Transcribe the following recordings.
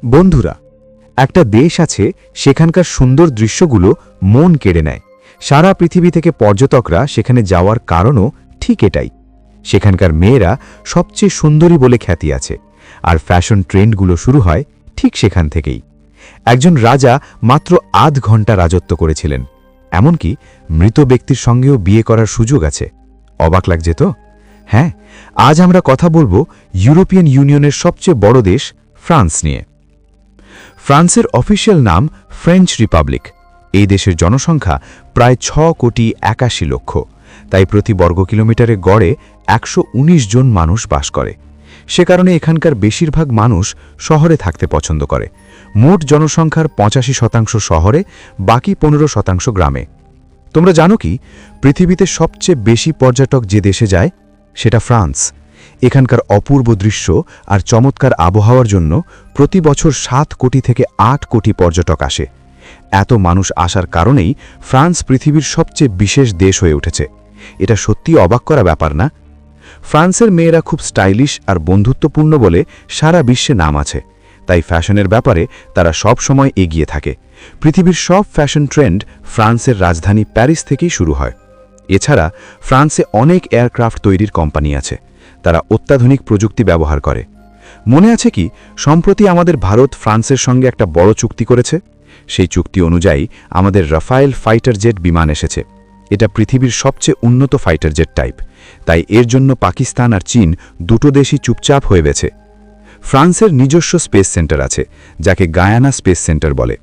বন্ধুরা, একটা দেশ আছে সেখানকার সুন্দর দৃশ্যগুলো মন কেড়ে নেয়। সারা পৃথিবী থেকে পর্যটকরা সেখানে যাওয়ার কারণও ঠিক এটাই। সেখানকার মেয়েরা সবচেয়ে সুন্দরী বলে খ্যাতি আছে, আর ফ্যাশন ট্রেন্ডগুলো শুরু হয় ঠিক সেখান থেকেই। একজন রাজা মাত্র আধ ঘন্টা রাজত্ব করেছিলেন, এমনকি মৃত ব্যক্তির সঙ্গেও বিয়ে করার সুযোগ আছে। অবাক লাগছে তো? হ্যাঁ, আজ আমরা কথা বলবো ইউরোপিয়ান ইউনিয়নের সবচেয়ে বড় দেশ ফ্রান্স নিয়ে। ফ্রান্সের অফিসিয়াল নাম ফ্রেঞ্চ রিপাবলিক। এই দেশের জনসংখ্যা প্রায় ৬,৮১,০০,০০০। তাই প্রতি বর্গ কিলোমিটারে গড়ে ১১৯ জন মানুষ বাস করে। সে কারণে এখানকার বেশিরভাগ মানুষ শহরে থাকতে পছন্দ করে। মোট জনসংখ্যার ৮৫% শহরে, বাকি ১৫% গ্রামে। তোমরা জানো কি, পৃথিবীতে সবচেয়ে বেশি পর্যটক যে দেশে যায় সেটা ফ্রান্স। এখানকার অপূর্ব দৃশ্য আর চমৎকার আবহাওয়ার জন্য প্রতি বছর ৭ কোটি থেকে ৮ কোটি পর্যটক আসে। এত মানুষ আসার কারণেই ফ্রান্স পৃথিবীর সবচেয়ে বিশেষ দেশ হয়ে উঠেছে। এটা সত্যি অবাক করা ব্যাপার না? ফ্রান্সের মেয়েরা খুব স্টাইলিশ আর বন্ধুত্বপূর্ণ বলে সারা বিশ্বে নাম আছে। তাই ফ্যাশনের ব্যাপারে তারা সব সময় এগিয়ে থাকে। পৃথিবীর সব ফ্যাশন ট্রেন্ড ফ্রান্সের রাজধানী প্যারিস থেকেই শুরু হয়। এছাড়া ফ্রান্সে অনেক এয়ারক্রাফট তৈরির কোম্পানি আছে। তারা অত্যাধুনিক প্রযুক্তি ব্যবহার করে। মনে আছে কি, সম্প্রতি আমাদের ভারত ফ্রান্সের সঙ্গে একটা বড় চুক্তি করেছে? সেই চুক্তি অনুযায়ী আমাদের রাফায়েল ফাইটার জেট বিমান এসেছে। এটা পৃথিবীর সবচেয়ে উন্নত ফাইটার জেট টাইপ। তাই এর জন্য পাকিস্তান আর চীন দুটো দেশই চুপচাপ হয়ে গেছে। ফ্রান্সের নিজস্ব স্পেস সেন্টার আছে, যাকে গায়ানা স্পেস সেন্টার বলে।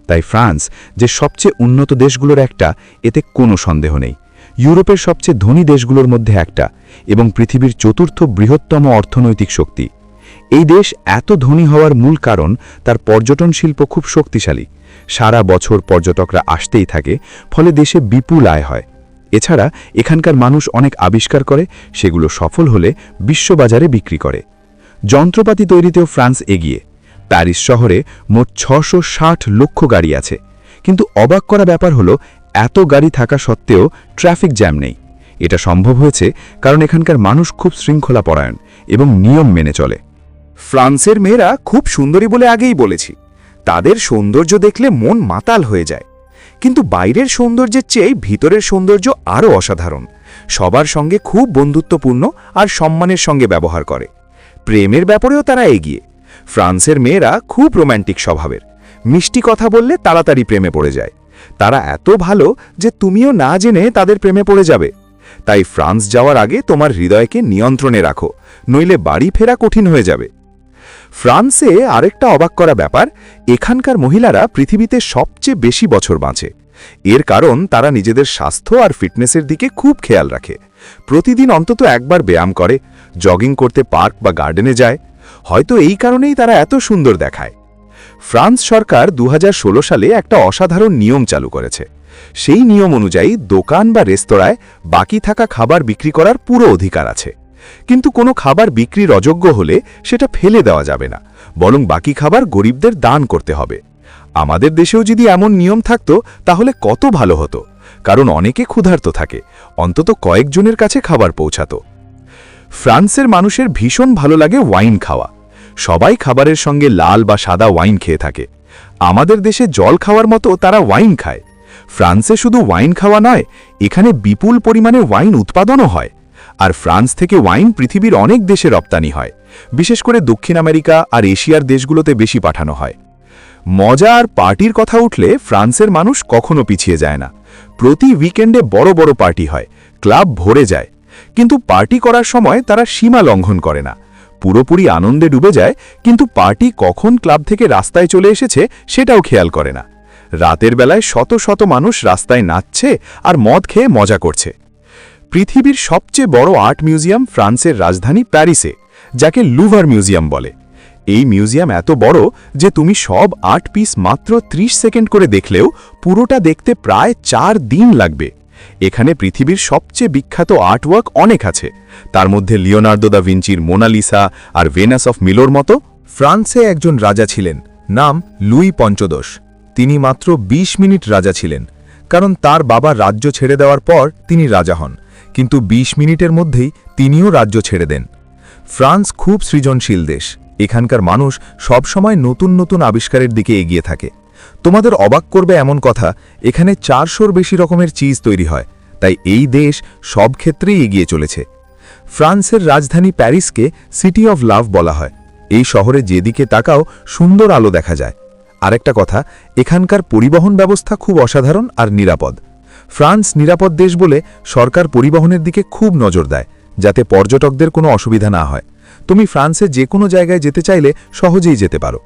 তাই ফ্রান্স যে সবচেয়ে উন্নত দেশগুলোর একটা, এতে কোনো সন্দেহ নেই। ইউরোপের সবচেয়ে ধনী দেশগুলোর মধ্যে একটা এবং পৃথিবীর চতুর্থ বৃহত্তম অর্থনৈতিক শক্তি। এই দেশ এত ধনী হওয়ার মূল কারণ তার পর্যটন শিল্প খুব শক্তিশালী। সারা বছর পর্যটকরা আসতেই থাকে, ফলে দেশে বিপুল আয় হয়। এছাড়া এখানকার মানুষ অনেক আবিষ্কার করে, সেগুলো সফল হলে বিশ্ববাজারে বিক্রি করে। যন্ত্রপাতি তৈরিতেও ফ্রান্স এগিয়ে। প্যারিস শহরে মোট ৬৬০ লক্ষ গাড়ি আছে। কিন্তু অবাক করা ব্যাপার হলো, এত গাড়ি থাকা সত্ত্বেও ট্রাফিক জ্যাম নেই। এটা সম্ভব হয়েছে কারণ এখানকার মানুষ খুব শৃঙ্খলাপরায়ণ এবং নিয়ম মেনে চলে। ফ্রান্সের মেয়েরা খুব সুন্দরী বলে আগেই বলেছি। তাদের সৌন্দর্য দেখলে মন মাতাল হয়ে যায়। কিন্তু বাইরের সৌন্দর্যের চেয়ে ভিতরের সৌন্দর্য আরও অসাধারণ। সবার সঙ্গে খুব বন্ধুত্বপূর্ণ আর সম্মানের সঙ্গে ব্যবহার করে। প্রেমের ব্যাপারেও তারা এগিয়ে। ফ্রান্সের মেয়েরা খুব রোম্যান্টিক স্বভাবের। মিষ্টি কথা বললে তাড়াতাড়ি প্রেমে পড়ে যায়। তারা এত ভালো যে তুমিও না জেনে তাদের প্রেমে পড়ে যাবে। তাই ফ্রান্স যাওয়ার আগে তোমার হৃদয়কে নিয়ন্ত্রণে রাখো, নইলে বাড়ি ফেরা কঠিন হয়ে যাবে। ফ্রান্সে আরেকটা অবাক করা ব্যাপার, এখানকার মহিলারা পৃথিবীতে সবচেয়ে বেশি বছর বাঁচে। এর কারণ তারা নিজেদের স্বাস্থ্য আর ফিটনেসের দিকে খুব খেয়াল রাখে। প্রতিদিন অন্তত একবার ব্যায়াম করে, জগিং করতে পার্ক বা গার্ডেনে যায়। হয়তো এই কারণেই তারা এত সুন্দর দেখায়। ফ্রান্স সরকার ২০১৬ সালে একটা অসাধারণ নিয়ম চালু করেছে। সেই নিয়ম অনুযায়ী দোকান বা রেস্তোরাঁয় বাকি থাকা খাবার বিক্রি করার পুরো অধিকার আছে। কিন্তু কোনো খাবার বিক্রির অযোগ্য হলে সেটা ফেলে দেওয়া যাবে না, বরং বাকি খাবার গরিবদের দান করতে হবে। আমাদের দেশেও যদি এমন নিয়ম থাকতো তাহলে কত ভালো হতো, কারণ অনেকে ক্ষুধার্ত থাকে, অন্তত কয়েকজনের কাছে খাবার পৌঁছাতো। ফ্রান্সের মানুষের ভীষণ ভালো লাগে ওয়াইন খাওয়া। সবাই খাবারের সঙ্গে লাল বা সাদা ওয়াইন খেয়ে থাকে। আমাদের দেশে জল খাওয়ার মতো তারা ওয়াইন খায়। ফ্রান্সে শুধু ওয়াইন খাওয়া নয়, এখানে বিপুল পরিমাণে ওয়াইন উৎপাদনও হয়। আর ফ্রান্স থেকে ওয়াইন পৃথিবীর অনেক দেশে রপ্তানি হয়। বিশেষ করে দক্ষিণ আমেরিকা আর এশিয়ার দেশগুলোতে বেশি পাঠানো হয়। মজা আর পার্টির কথা উঠলে ফ্রান্সের মানুষ কখনো পিছিয়ে যায় না। প্রতি উইকেন্ডে বড় বড় পার্টি হয়, ক্লাব ভরে যায়। কিন্তু পার্টি করার সময় তারা সীমা লঙ্ঘন করে না। পুরোপুরি আনন্দে ডুবে যায়, কিন্তু পার্টি কখন ক্লাব থেকে রাস্তায় চলে এসেছে সেটাও খেয়াল করে না। রাতের বেলায় শত শত মানুষ রাস্তায় নাচছে আর মদ খেয়ে মজা করছে। পৃথিবীর সবচেয়ে বড় আর্ট মিউজিয়াম ফ্রান্সের রাজধানী প্যারিসে, যাকে লুভার মিউজিয়াম বলে। এই মিউজিয়াম এত বড় যে তুমি সব আর্ট পিস মাত্র ৩০ সেকেন্ড করে দেখলেও পুরোটা দেখতে প্রায় ৪ দিন লাগবে। এখানে পৃথিবীর সবচেয়ে বিখ্যাত আর্টওয়ার্ক অনেক আছে, তার মধ্যে লিওনার্দো দা ভিঞ্চির মোনালিসা আর ভেনাস অফ মিলোর মতো। ফ্রান্সে একজন রাজা ছিলেন, নাম লুই পঞ্চদশ। তিনি মাত্র ২০ মিনিট রাজা ছিলেন, কারণ তার বাবা রাজ্য ছেড়ে দেওয়ার পর তিনি রাজা হন। কিন্তু ২০ মিনিটের মধ্যেই তিনিও রাজ্য ছেড়ে দেন। ফ্রান্স খুব সৃজনশীল দেশ। এখানকার মানুষ সবসময় নতুন নতুন আবিষ্কারের দিকে এগিয়ে থাকে। তোমাদের অবাক করবে এমন কথা, এখানে 400-র বেশি রকমের চিজ তৈরি হয়, তাই এই দেশ সব ক্ষেত্রেই এগিয়ে চলেছে। ফ্রান্সের রাজধানী প্যারিসকে সিটি অফ লাভ বলা হয়। এই শহরে যেদিকে তাকাও সুন্দর আলো দেখা যায়। আরেকটা কথা, এখানকার পরিবহন ব্যবস্থা খুব অসাধারণ আর নিরাপদ। ফ্রান্স নিরাপদ দেশ বলে সরকার পরিবহনের দিকে খুব নজর দেয়, যাতে পর্যটকদের কোনো অসুবিধা না হয়। তুমি ফ্রান্সে যে কোনো জায়গায় যেতে চাইলে সহজেই যেতে পারো।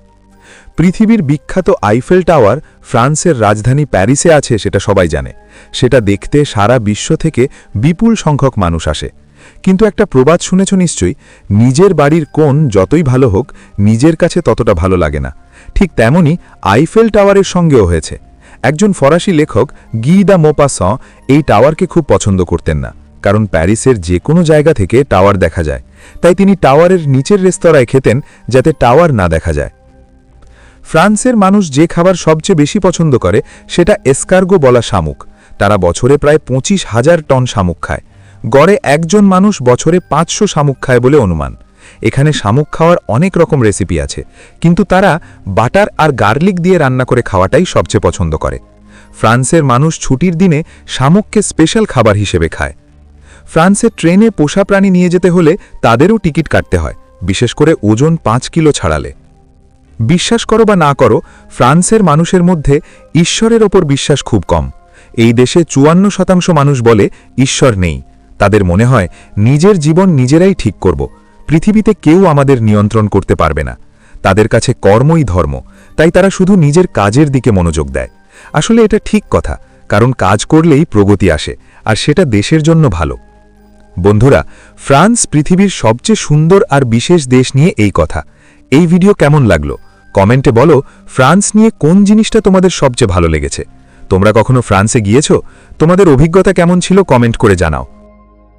পৃথিবীর বিখ্যাত আইফেল টাওয়ার ফ্রান্সের রাজধানী প্যারিসে আছে, সেটা সবাই জানে। সেটা দেখতে সারা বিশ্ব থেকে বিপুল সংখ্যক মানুষ আসে। কিন্তু একটা প্রবাদ শুনেছ নিশ্চয়ই, নিজের বাড়ির কোণ যতই ভালো হোক নিজের কাছে ততটা ভালো লাগে না। ঠিক তেমনি আইফেল টাওয়ারের সঙ্গেও হয়েছে। একজন ফরাসি লেখক গি দ্য মোপাসঁ এই টাওয়ারকে খুব পছন্দ করতেন না, কারণ প্যারিসের যে কোনো জায়গা থেকে টাওয়ার দেখা যায়। তাই তিনি টাওয়ারের নিচের রেস্তোরাঁয় খেতেন, যাতে টাওয়ার না দেখা যায়। ফ্রান্সের মানুষ যে খাবার সবচেয়ে বেশি পছন্দ করে সেটা এসকার্গো বলা শামুক। তারা বছরে প্রায় 25,000 টন শামুক খায়। গড়ে একজন মানুষ বছরে 500 শামুক খায় বলে অনুমান। এখানে শামুক খাওয়ার অনেক রকম রেসিপি আছে, কিন্তু তারা বাটার আর গার্লিক দিয়ে রান্না করে খাওয়াটাই সবচেয়ে পছন্দ করে। ফ্রান্সের মানুষ ছুটির দিনে শামুককে স্পেশাল খাবার হিসেবে খায়। ফ্রান্সের ট্রেনে পোষা প্রাণী নিয়ে যেতে হলে তাদেরও টিকিট কাটতে হয়, বিশেষ করে ওজন 5 কিলো ছাড়ালে। বিশ্বাস করো বা না করো, ফ্রান্সের মানুষের মধ্যে ঈশ্বরের ওপর বিশ্বাস খুব কম। এই দেশে 54% মানুষ বলে ঈশ্বর নেই। তাদের মনে হয় নিজের জীবন নিজেরাই ঠিক করব, পৃথিবীতে কেউ আমাদের নিয়ন্ত্রণ করতে পারবে না। তাদের কাছে কর্মই ধর্ম, তাই তারা শুধু নিজের কাজের দিকে মনোযোগ দেয়। আসলে এটা ঠিক কথা, কারণ কাজ করলেই প্রগতি আসে, আর সেটা দেশের জন্য ভালো। বন্ধুরা, ফ্রান্স পৃথিবীর সবচেয়ে সুন্দর আর বিশেষ দেশ নিয়ে এই কথা। এই ভিডিও কেমন লাগলো কমেন্টে বলো। ফ্রান্স নিয়ে কোন জিনিসটা তোমাদের সবচেয়ে ভালো লেগেছে? তোমরা কখনো ফ্রান্সে গিয়েছো? তোমাদের অভিজ্ঞতা কেমন ছিল কমেন্ট করে জানাও।